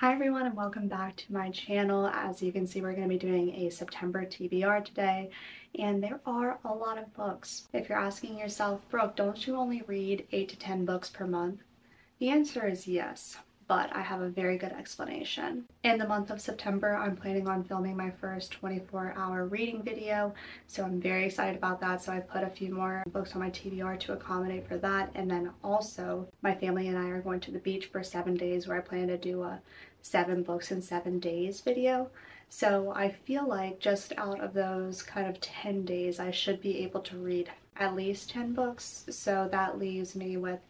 Hi everyone and welcome back to my channel. As you can see, we're going to be doing a September TBR today, and there are a lot of books. If you're asking yourself, Brooke, don't you only read 8 to 10 books per month? The answer is yes, but I have a very good explanation. In the month of September, I'm planning on filming my first 24-hour reading video, so I'm very excited about that. So I put a few more books on my TBR to accommodate for that, and then also my family and I are going to the beach for 7 days where I plan to do a 7 books in 7 days video. So I feel like just out of those kind of 10 days, I should be able to read at least 10 books. So that leaves me with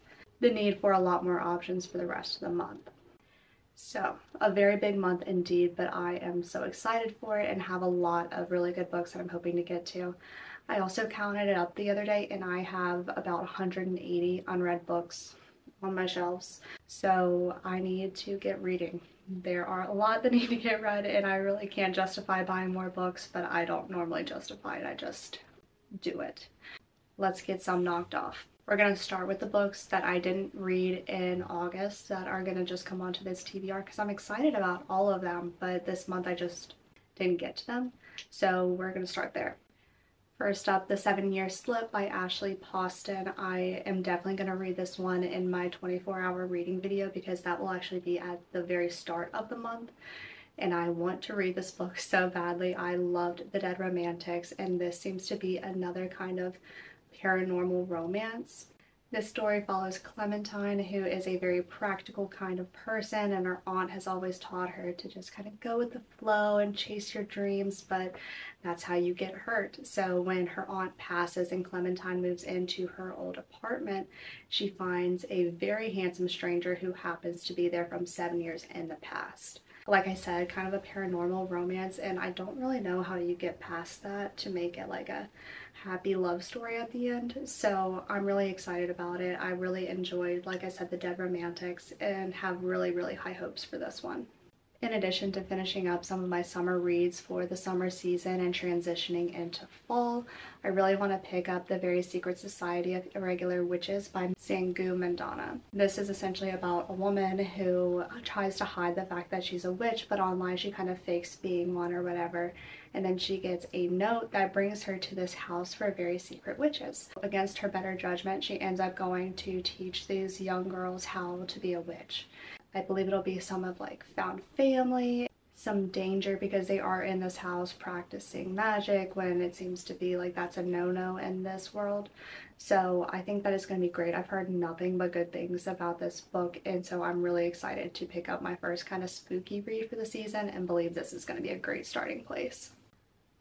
the need for a lot more options for the rest of the month. So a very big month indeed, but I am so excited for it and have a lot of really good books that I'm hoping to get to. I also counted it up the other day and I have about 180 unread books on my shelves. So I need to get reading. There are a lot that need to get read and I really can't justify buying more books, but I don't normally justify it, I just do it. Let's get some knocked off. We're going to start with the books that I didn't read in August that are going to just come onto this TBR because I'm excited about all of them, but this month I just didn't get to them. So we're going to start there. First up, The 7-Year Slip by Ashley Poston. I am definitely going to read this one in my 24-hour reading video because that will actually be at the very start of the month. And I want to read this book so badly. I loved The Dead Romantics, and this seems to be another kind of paranormal romance. This story follows Clementine, who is a very practical kind of person, and her aunt has always taught her to just kind of go with the flow and chase your dreams, but that's how you get hurt. So when her aunt passes and Clementine moves into her old apartment, she finds a very handsome stranger who happens to be there from 7 years in the past. Like I said, kind of a paranormal romance, and I don't really know how you get past that to make it like a happy love story at the end. So I'm really excited about it. I really enjoyed, like I said, The Dead Romantics and have really high hopes for this one. In addition to finishing up some of my summer reads for the summer season and transitioning into fall, I really want to pick up The Very Secret Society of Irregular Witches by Sangu Mandana. This is essentially about a woman who tries to hide the fact that she's a witch, but online she kind of fakes being one or whatever, and then she gets a note that brings her to this house for very secret witches. Against her better judgment, she ends up going to teach these young girls how to be a witch. I believe it'll be some of like found family, some danger because they are in this house practicing magic when it seems to be like that's a no-no in this world. So I think that it's going to be great. I've heard nothing but good things about this book, and so I'm really excited to pick up my first kind of spooky read for the season and believe this is going to be a great starting place.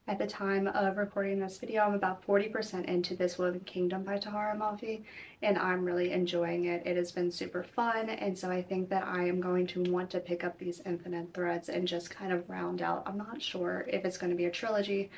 At the time of recording this video, I'm about 40% into This Woven Kingdom by Tahara Mafi, and I'm really enjoying it. It has been super fun, and so I think that I am going to want to pick up these Infinite Threads and just kind of round out. I'm not sure if it's going to be a trilogy,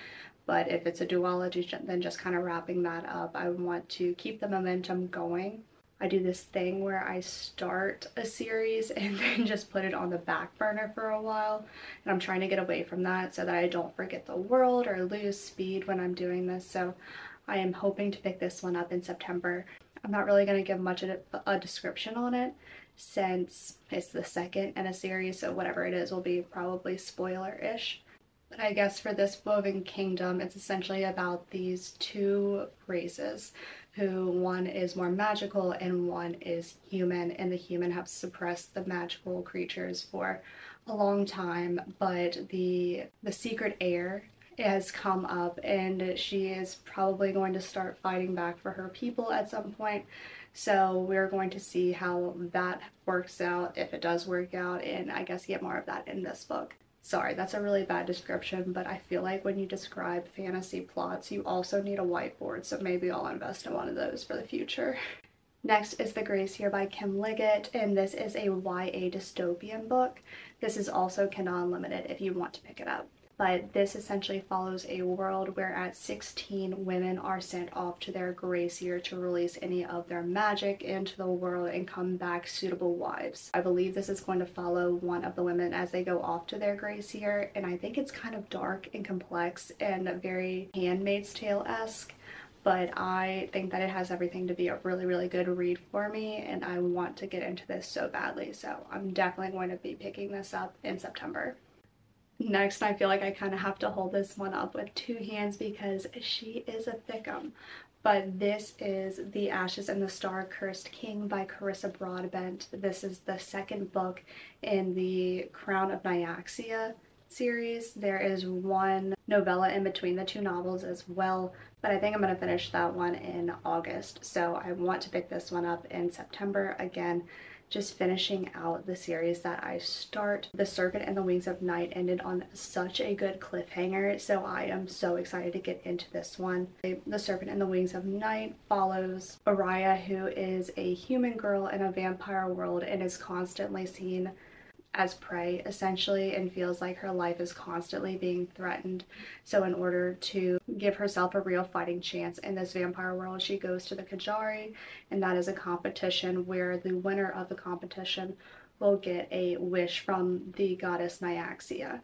but if it's a duology, then just kind of wrapping that up. I want to keep the momentum going. I do this thing where I start a series and then just put it on the back burner for a while, and I'm trying to get away from that so that I don't forget the world or lose speed when I'm doing this. So I am hoping to pick this one up in September. I'm not really going to give much of a description on it since it's the second in a series, so whatever it is will be probably spoiler-ish. But I guess for this Woven Kingdom, it's essentially about these two races, who one is more magical and one is human, and the human have suppressed the magical creatures for a long time, but the secret heir has come up and she is probably going to start fighting back for her people at some point. So we're going to see how that works out, if it does work out, and I guess get more of that in this book. Sorry, that's a really bad description, but I feel like when you describe fantasy plots, you also need a whiteboard, so maybe I'll invest in one of those for the future. Next is The Gracier by Kim Liggett, and this is a YA dystopian book. This is also Kindle Unlimited if you want to pick it up. But this essentially follows a world where at 16 women are sent off to their Gracier to release any of their magic into the world and come back suitable wives. I believe this is going to follow one of the women as they go off to their Gracier, and I think it's kind of dark and complex and very Handmaid's Tale-esque. but I think that it has everything to be a really, really good read for me, and I want to get into this so badly. So I'm definitely going to be picking this up in September. Next, I feel like I kind of have to hold this one up with two hands because she is a thickum. But this is The Ashes and the Star-Cursed King by Carissa Broadbent. This is the second book in the Crown of Nyaxia series. There is one novella in between the two novels as well, but I think I'm going to finish that one in August. So I want to pick this one up in September. Again, just finishing out the series that I start. The Serpent and the Wings of Night ended on such a good cliffhanger, so I am so excited to get into this one. The Serpent and the Wings of Night follows Araya, who is a human girl in a vampire world and is constantly seen as prey essentially, and feels like her life is constantly being threatened. So in order to give herself a real fighting chance in this vampire world, she goes to the Kajari, and that is a competition where the winner of the competition will get a wish from the goddess Nyaxia,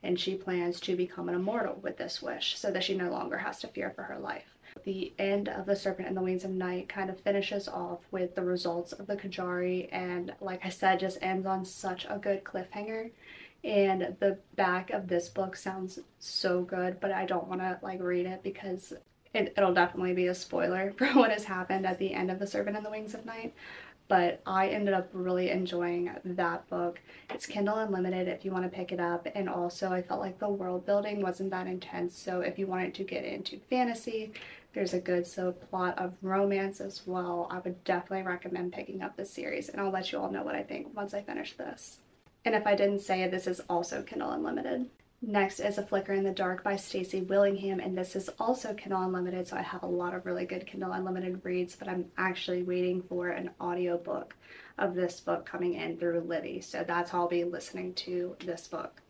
and she plans to become an immortal with this wish so that she no longer has to fear for her life. The end of The Serpent and the Wings of Night kind of finishes off with the results of the Kajari, and like I said, just ends on such a good cliffhanger. And the back of this book sounds so good, but I don't want to like read it because it'll definitely be a spoiler for what has happened at the end of The Serpent and the Wings of Night. But I ended up really enjoying that book. It's Kindle Unlimited if you want to pick it up, and also I felt like the world building wasn't that intense, so if you wanted to get into fantasy, there's a good subplot of romance as well. I would definitely recommend picking up this series, and I'll let you all know what I think once I finish this. And if I didn't say it, this is also Kindle Unlimited. Next is A Flicker in the Dark by Stacey Willingham, and this is also Kindle Unlimited, so I have a lot of really good Kindle Unlimited reads, but I'm actually waiting for an audiobook of this book coming in through Libby, so that's how I'll be listening to this book.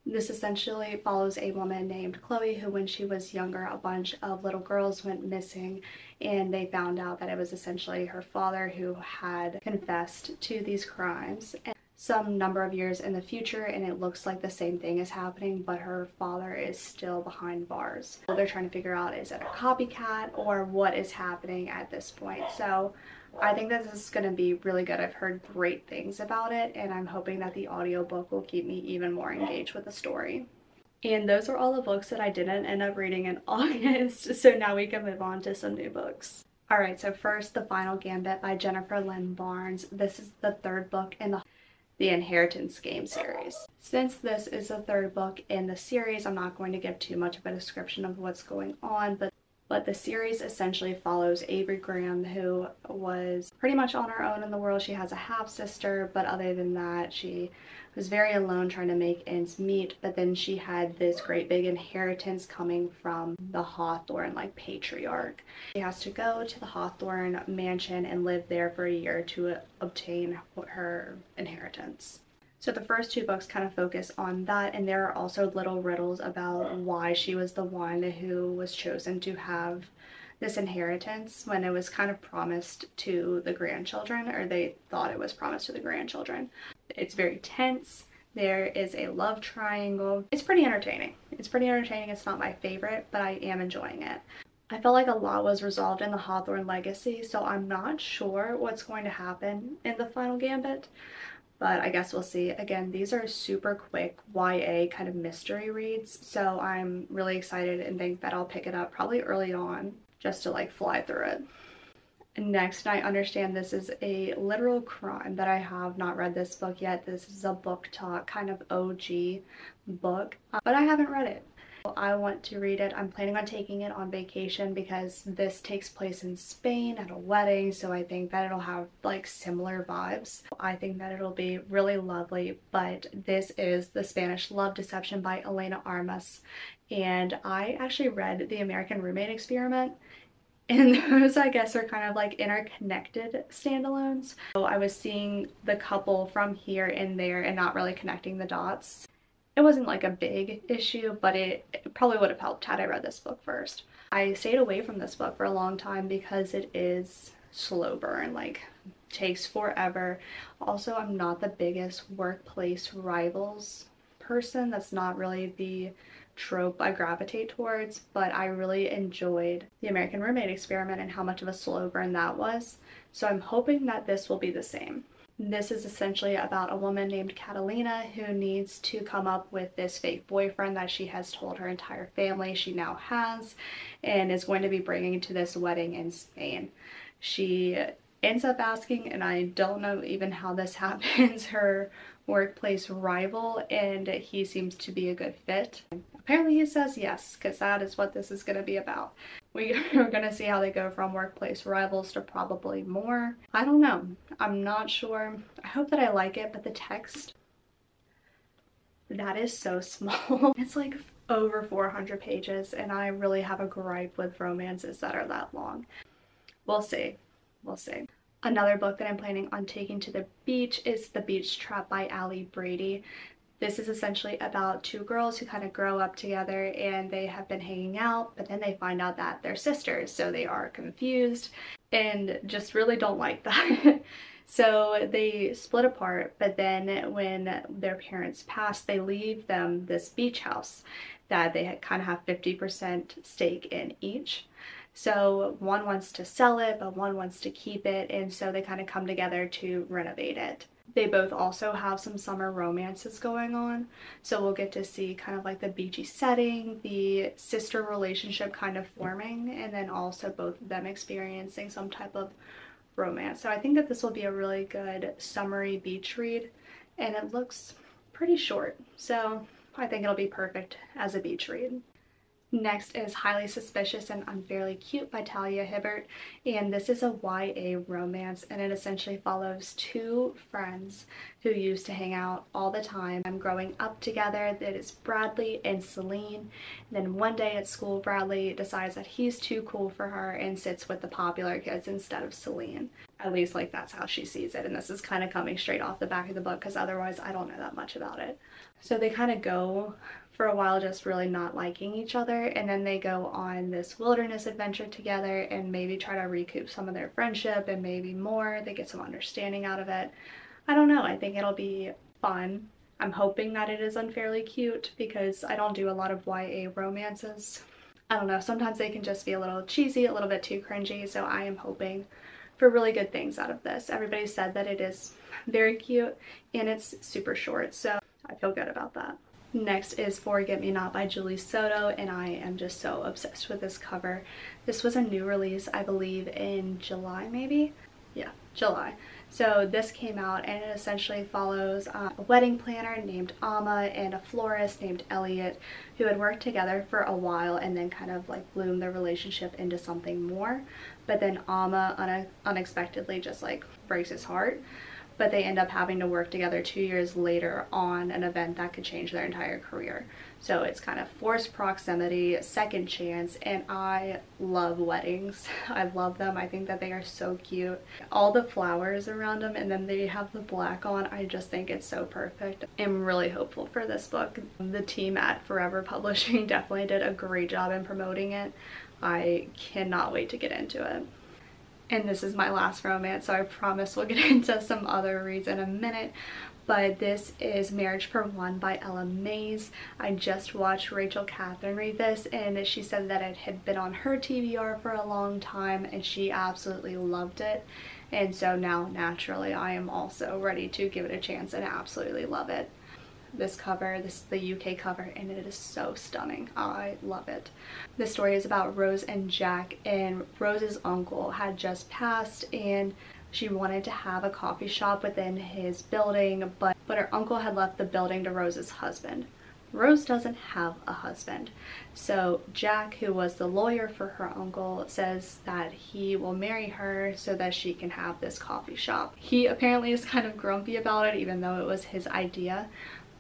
This essentially follows a woman named Chloe who, when she was younger, a bunch of little girls went missing, and they found out that it was essentially her father who had confessed to these crimes. And some number of years in the future, and it looks like the same thing is happening, but her father is still behind bars. So they're trying to figure out, is it a copycat or what is happening at this point. So I think that this is going to be really good. I've heard great things about it, and I'm hoping that the audiobook will keep me even more engaged with the story. And those are all the books that I didn't end up reading in August, so now we can move on to some new books. Alright, so first, The Final Gambit by Jennifer Lynn Barnes. This is the third book in the Inheritance Game series. Since this is the third book in the series, I'm not going to give too much of a description of what's going on, but the series essentially follows Avery Graham, who was pretty much on her own in the world. She has a half-sister, but other than that, she was very alone trying to make ends meet, but then she had this great big inheritance coming from the Hawthorne patriarch. She has to go to the Hawthorne mansion and live there for a year to obtain her inheritance. So the first two books kind of focus on that, and there are also little riddles about why she was the one who was chosen to have this inheritance when it was kind of promised to the grandchildren, or they thought it was promised to the grandchildren. It's very tense. There is a love triangle. It's pretty entertaining. It's not my favorite, but I am enjoying it. I felt like a lot was resolved in the Hawthorne legacy, so I'm not sure what's going to happen in the Final Gambit. But I guess we'll see. Again, these are super quick YA kind of mystery reads, so I'm really excited and think that I'll pick it up probably early on just to fly through it. Next, I understand this is a literal crime that I have not read this book yet. This is a book talk kind of OG book, but I haven't read it. I want to read it. I'm planning on taking it on vacation because this takes place in Spain at a wedding, so I think that it'll have similar vibes. I think that it'll be really lovely, but this is The Spanish Love Deception by Elena Armas, and I actually read The American Roommate Experiment, and those I guess are kind of interconnected standalones. So I was seeing the couple from here and there and not really connecting the dots. It wasn't a big issue, but it probably would have helped had I read this book first. I stayed away from this book for a long time because it is slow burn, takes forever. Also, I'm not the biggest workplace rivals person. That's not really the trope I gravitate towards, but I really enjoyed The American Roommate Experiment and how much of a slow burn that was. So I'm hoping that this will be the same. This is essentially about a woman named Catalina who needs to come up with this fake boyfriend that she has told her entire family she now has and is going to be bringing to this wedding in Spain. She ends up asking, and I don't know even how this happens, her workplace rival, and he seems to be a good fit. Apparently he says yes, because that is what this is going to be about. We are going to see how they go from workplace rivals to probably more. I don't know. I'm not sure. I hope that I like it, but the text, that is so small. It's like over 400 pages, and I really have a gripe with romances that are that long. We'll see. We'll see. Another book that I'm planning on taking to the beach is The Beach Trap by Ali Brady. This is essentially about two girls who kind of grow up together and they have been hanging out, but then they find out that they're sisters, so they are confused and just really don't like that. So they split apart, but then when their parents pass, they leave them this beach house that they kind of have 50% stake in each. So one wants to sell it, but one wants to keep it, and so they kind of come together to renovate it. They both also have some summer romances going on, so we'll get to see kind of like the beachy setting, the sister relationship kind of forming, and then also both of them experiencing some type of romance. So I think that this will be a really good summery beach read, and it looks pretty short, so I think it'll be perfect as a beach read. Next is Highly Suspicious and Unfairly Cute by Talia Hibbert, and this is a YA romance, and it essentially follows two friends who used to hang out all the time growing up together. That is Bradley and Celine. And then one day at school, Bradley decides that he's too cool for her and sits with the popular kids instead of Celine. At least like that's how she sees it, and this is kind of coming straight off the back of the book because otherwise I don't know that much about it. So they kind of go for a while just really not liking each other, and then they go on this wilderness adventure together and maybe try to recoup some of their friendship and maybe more. They get some understanding out of it. I don't know, I think it'll be fun. I'm hoping that it is unfairly cute because I don't do a lot of YA romances. I don't know, sometimes they can just be a little cheesy, a little bit too cringy, so I am hoping for really good things out of this. Everybody said that it is very cute and it's super short, so I feel good about that. Next is Forget Me Not by Julie Soto, and I am just so obsessed with this cover. This was a new release, I believe, in July maybe? Yeah, July. So this came out and it essentially follows a wedding planner named Amma and a florist named Elliot who had worked together for a while and then kind of like bloomed their relationship into something more. But then Amma unexpectedly just like breaks his heart. But they end up having to work together 2 years later on an event that could change their entire career. So it's kind of forced proximity, second chance, and I love weddings. I love them. I think that they are so cute. All the flowers around them, and then they have the black on. I just think it's so perfect. I'm really hopeful for this book. The team at Forever Publishing definitely did a great job in promoting it. I cannot wait to get into it. And this is my last romance, so I promise we'll get into some other reads in a minute. But this is Marriage for One by Ella Mays. I just watched Rachel Catherine read this, and she said that it had been on her TBR for a long time and she absolutely loved it. And so now naturally I am also ready to give it a chance and absolutely love it. This cover, this is the UK cover, and it is so stunning. I love it. The story is about Rose and Jack, and Rose's uncle had just passed and she wanted to have a coffee shop within his building, but her uncle had left the building to Rose's husband. Rose doesn't have a husband, so Jack, who was the lawyer for her uncle, says that he will marry her so that she can have this coffee shop. He apparently is kind of grumpy about it, even though it was his idea.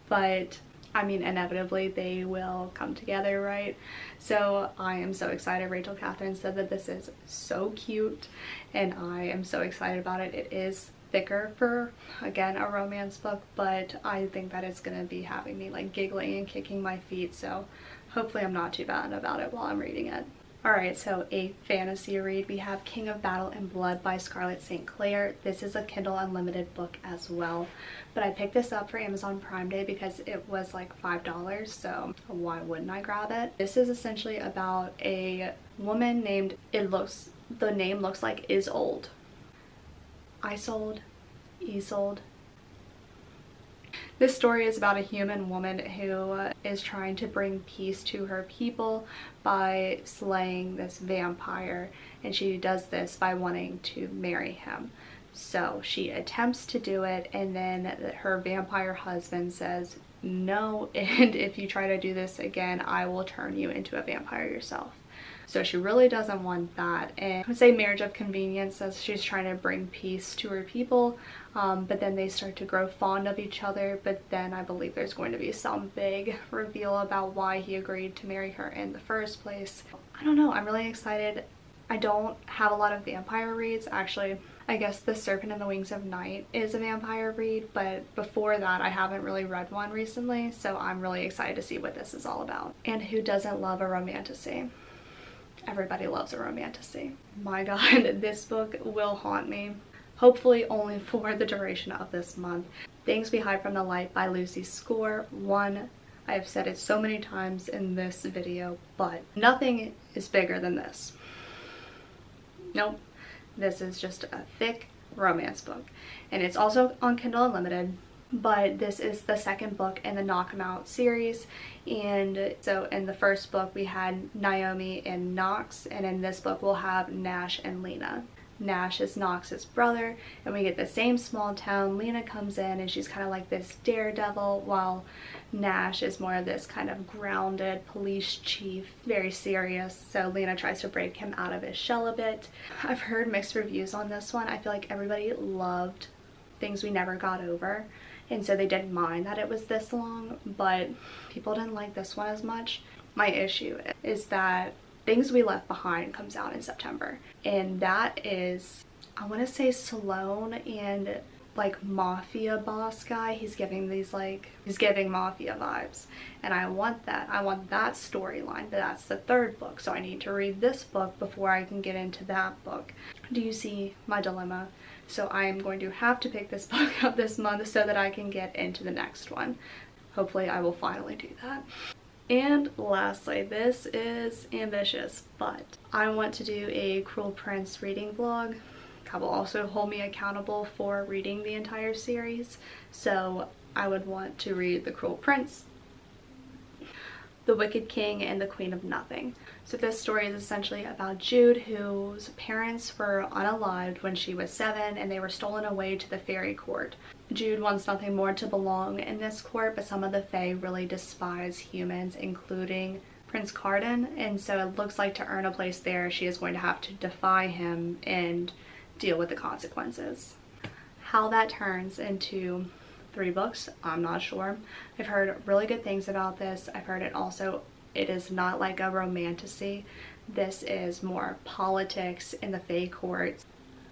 But I mean, inevitably they will come together, right? So I am so excited. Rachel Catherine said that this is so cute and I am so excited about it. It is thicker for, again, a romance book, but I think that it's gonna be having me like giggling and kicking my feet, so hopefully I'm not too bad about it while I'm reading it. Alright, so a fantasy read. We have King of Battle and Blood by Scarlett St. Clair. This is a Kindle Unlimited book as well, but I picked this up for Amazon Prime Day because it was like $5, so why wouldn't I grab it? This is essentially about a woman named, the name looks like Isolde. Isolde. This story is about a human woman who is trying to bring peace to her people by slaying this vampire, and she does this by wanting to marry him. So she attempts to do it, and then her vampire husband says no, and if you try to do this again, I will turn you into a vampire yourself. So she really doesn't want that, and I would say marriage of convenience, as she's trying to bring peace to her people, but then they start to grow fond of each other. But then I believe there's going to be some big reveal about why he agreed to marry her in the first place. I don't know, I'm really excited. I don't have a lot of vampire reads. Actually, I guess The Serpent and the Wings of Night is a vampire read, but before that I haven't really read one recently, so I'm really excited to see what this is all about. And who doesn't love a romantasy? Everybody loves a romantasy. My god, this book will haunt me. Hopefully only for the duration of this month. Things We Hide from the Light by Lucy Score. One, I have said it so many times in this video, but nothing is bigger than this. Nope. This is just a thick romance book. And it's also on Kindle Unlimited. But this is the second book in the Knock 'Em Out series, and so in the first book we had Naomi and Knox, and in this book we'll have Nash and Lena. Nash is Knox's brother, and we get the same small town. Lena comes in and she's kind of like this daredevil, while Nash is more of this kind of grounded police chief, very serious. So Lena tries to break him out of his shell a bit. I've heard mixed reviews on this one. I feel like everybody loved Things We Never Got Over, and so they didn't mind that it was this long, but people didn't like this one as much. My issue is that Things We Left Behind comes out in September, and that is, I want to say Sloane and like mafia boss guy. He's giving these he's giving mafia vibes, and I want that storyline, but that's the third book, so I need to read this book before I can get into that book. Do you see my dilemma? So I am going to have to pick this book up this month so that I can get into the next one. Hopefully I will finally do that. And lastly, this is ambitious, but I want to do a Cruel Prince reading vlog. That will also hold me accountable for reading the entire series. So I would want to read The Cruel Prince, The Wicked King, and The Queen of Nothing. So this story is essentially about Jude, whose parents were unalived when she was 7, and they were stolen away to the fairy court. Jude wants nothing more to belong in this court, but some of the fae really despise humans, including Prince Cardan, and so it looks like to earn a place there, she is going to have to defy him and deal with the consequences. How that turns into 3 books, I'm not sure. I've heard really good things about this. I've heard it is not like a romantasy. This is more politics in the fae courts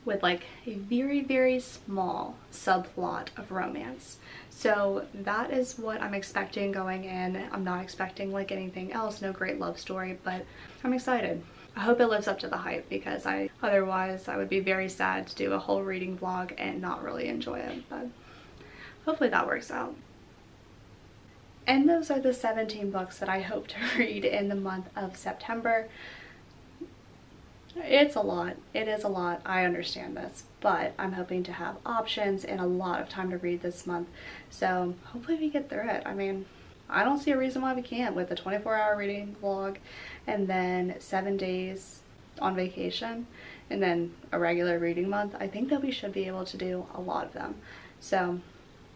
with like a very, very small subplot of romance. So that is what I'm expecting going in. I'm not expecting like anything else, no great love story, but I'm excited. I hope it lives up to the hype, because otherwise I would be very sad to do a whole reading vlog and not really enjoy it, but hopefully that works out. And those are the 17 books that I hope to read in the month of September. It's a lot. It is a lot. I understand this, but I'm hoping to have options and a lot of time to read this month. So hopefully we get through it. I mean, I don't see a reason why we can't, with a 24-hour reading vlog and then 7 days on vacation and then a regular reading month. I think that we should be able to do a lot of them. So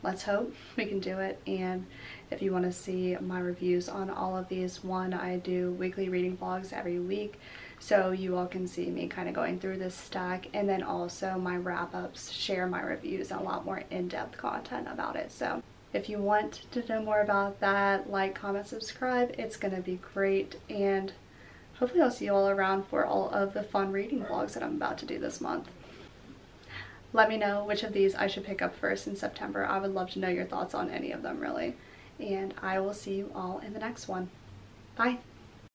let's hope we can do it. And if you want to see my reviews on all of these, I do weekly reading vlogs every week, so you all can see me kind of going through this stack, and then also my wrap-ups share my reviews and a lot more in-depth content about it. So if you want to know more about that, like, comment, subscribe. It's gonna be great, and hopefully I'll see you all around for all of the fun reading vlogs that I'm about to do this month. Let me know which of these I should pick up first in September. I would love to know your thoughts on any of them, really. And I will see you all in the next one. Bye!